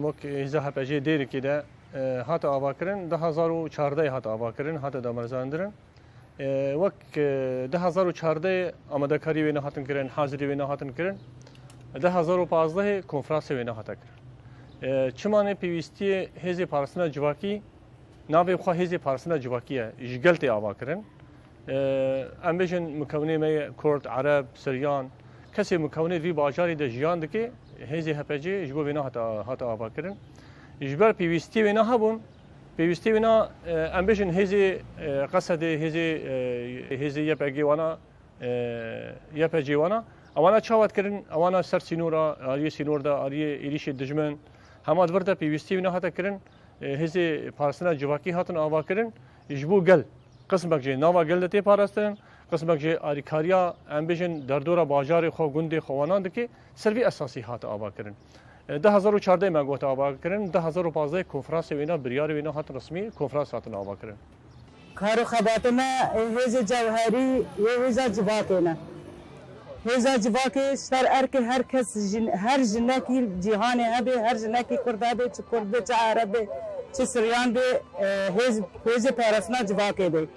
امک هزا هپجی دیر کده هات آوا کرن 2014 هات آوا کرن هات دامرزاندرن وک 2014 آماده کاری وینا هاتن کرن حاضری وینا هاتن کرن 2015 کنفرانس وینا هات کرن چمانه پیوستی هزی پارسنا جواکی ناوی خو هزی پارسنا جواکیه جگلتی آوا کرن ام بیشن مکونی می کرد عرب سریان کسی مکونی وی باجاری ده جیان دکی هزی هپجی جبو وینا هات آوا کرن جبر پیوستی وینا هبون پیوستی وینا ام بیشن هزی قصد هزی یپگی وانا یپجی وانا اوانا چاوت کرن اوانا سر سینورا آریه سینور دا آریه ایریش دجمن همه دورده پیوستی وینا هات کرن هزی پارسنا جواکی هاتن آوا کرن جبو گل قسمك جي نوا قلتي باراستن قسمك جي اريكاريا امبيشن دردورا باجار خو گوندي خوانان دكي سروي اساسي هات آبا کرن 2014 ما گوت آبا کرن 2015 کنفرانس وینا بریار وینا هات رسمي کنفرانس هات آبا کرن کارو خباتنا هز جوهری هز جواکنا هز جواک سر ارك هر کس هر جنکی جهان هبه هر جنکی کرده به چه کرده چه عربه چه سریان به هز پرسنا جواکه ده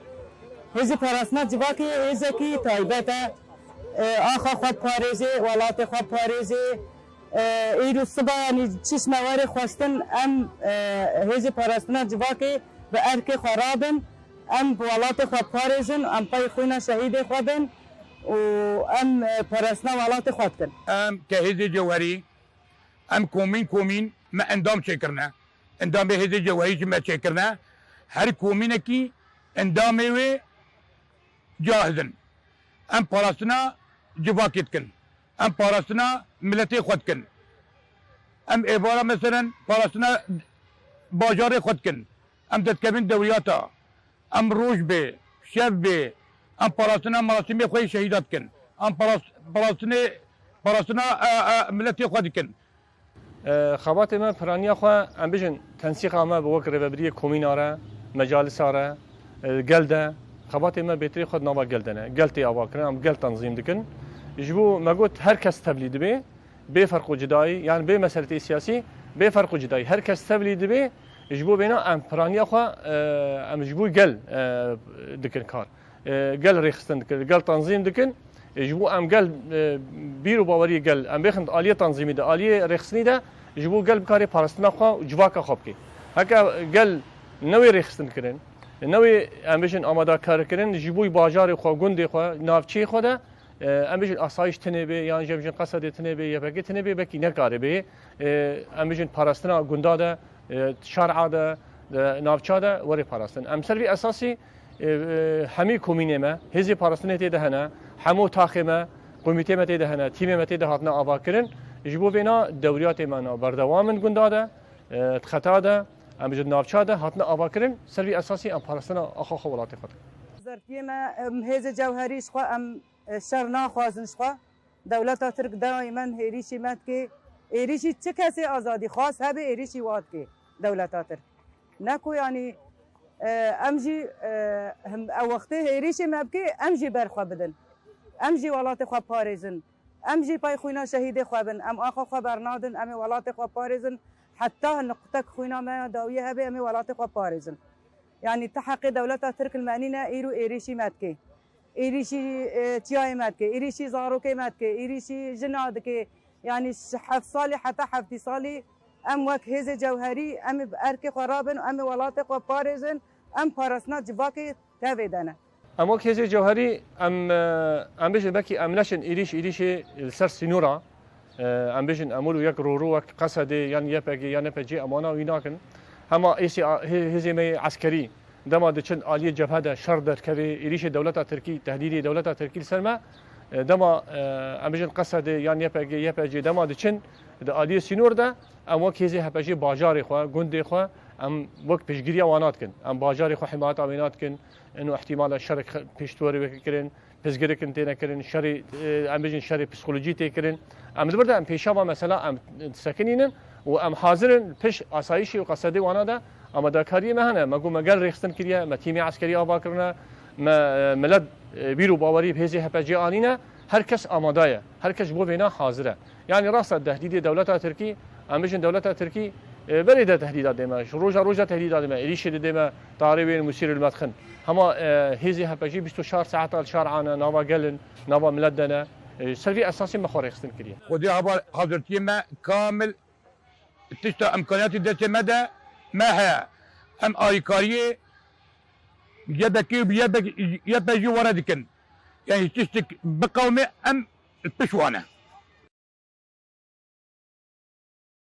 هز پرسنا جواکه هز کی تایبته آخا خود پارزه ولات خود پارزه ایرو صبح یعنی چشم واره خواستن ام هز پرسنا جواکه به ارک خرابن ام ولات خود پارزن ام پای خوینا شهید خودن و ام پرسنا ولات خود کن ام که هز جوهری ام کومین ما اندام چکرنه اندام هز جوهری که ما چکرنه هر کومینه کی اندامه و جاهزن ام پارسنا جواکت کن ام پارسنا ملتی خود کن ام ایوارا مثلا پارسنا باجار خود کن ام دستکبین دوریاتا ام روش به شب به ام پارسنا مراسمی خوی شهیدات کن ام پارسنا ملتی خود کن خبات ما پرانیا خو ام بیشن تنسیق ما بوکر ربری کومیناره مجالس اره گلده خبات ما بهتری خود نوا گلدنه گلتی آوا کرن ام گل تنظیم دکن جبو ما قلت هر کس تبلید به فرق جدایی یعنی به مسئله سیاسی به فرق جدایی هر کس تبلید به جبو بینا ام پرانیا خو ام جبو گل دکن کار گل ریخستن دکن گل تنظیم دکن جبو ام گل بیرو باوری گل ام بخند عالیه تنظیمی ده عالیه ریخستنی ده جبو گل بکاری پارستنا خو جواکا خوب کی هکا گل نوی ریخستن کرن نوی امبیشن آماده کار کردن جیبوی باجار خو گندی خو نافچی خو ده امبیشن آسایش تنبی یعنی جمجن قصد تنبی یا بگی تنبی بکی نکاره بی امبیشن پاراستنا گندا ده شرع ده نافچا ده وری پاراستن امسری اساسی همی کومینه ما هزی پاراستنه ده هنه همو تاخمه کمیته مته ده هنه تیم مته ده هاتنا آوا کردن جیبو بینا دوریات مانا بردوامن گندا ده خطا ده ام جد نافچاده هاتنا آوا کرن سروی اساسی ام پارستنا آخا خولات خود زرتی ما هز جوهریش خو ام شرنا خوازنش خو دولت ترک دائما هریشی مت که هریشی چه کسی آزادی خاص هبه هریشی واد که دولت ترک نکو یعنی امجی او وقته هریشی مبکه امجی برخوا بدن امجی ولات خو پارزن امجی پای خوینا شهید خو بن ام آخا خو برنادن ام ولات خو پارزن حتى نقطة خوينا ما داوية هبه أمي ولات خو بارزن يعني تحقق دولة ترك المعنينا إيرو إيريشي ماتكي إيريشي تياي ماتكي إيريشي زاروكي ماتكي إيريشي جنادكي يعني حف صالي حتى حفتي صالي أم وك هزي جوهري أمي بأركي خرابن أمي ولات خو بارزن أم بارسنا جباكي تافيدنا ام وك هزي جوهري ام بيش بكي ام لاشن إيريشي السر سينورا ام بیشن امولو یک رو قصد یعنی یپگی یعنی پجی امانا ویناکن هما ایسی هزی می عسکری دما دچن عالی جبهه ده شر در کوي ایریش دولت ترکی تهدید دولت ترکی سلمه دما ام بیشن قصد یعنی یپگی دما دچن د عالی سینور ده ام وک هزی هپجی باجار خو گند خو ام وک پیشگیری وانات کن ام باجار خو حمایت امینات کن انه احتمال الشرك پیشتوری وکرین پزگیری کن تینا کرین شری ام بیشن شری پسیکولوژی تیکرین ام دبرده ام پیشاوا مثلا ام سکنینن و ام حاضرن پیش آسایشی و قصدی وانا ده اما دکاری مهنه مگو مگل ریختن کریه ما تیمی عسکری آبا کرنه ما ملت بیرو باوری بهزی هپجی آنینه هر کس آماده هر کس بو بینا حاضره یعنی راست تهدید دولت ترکی ام بیشن دولت ترکی بريده تهديدات ديما روجا تهديدات ديما ريش ديما طاري مسير المدخن هما هيزي هبجي 24 ساعه الشارع نافا قلن نافا ملدنا سلفي اساسي ما خوري خصن كريا خدي هبا حضرتي ما كامل تشتا امكانيات دست مدى ما هي ام ايكاريه يدك يبجي وردكن يعني تشتك بقومه ام البشوانه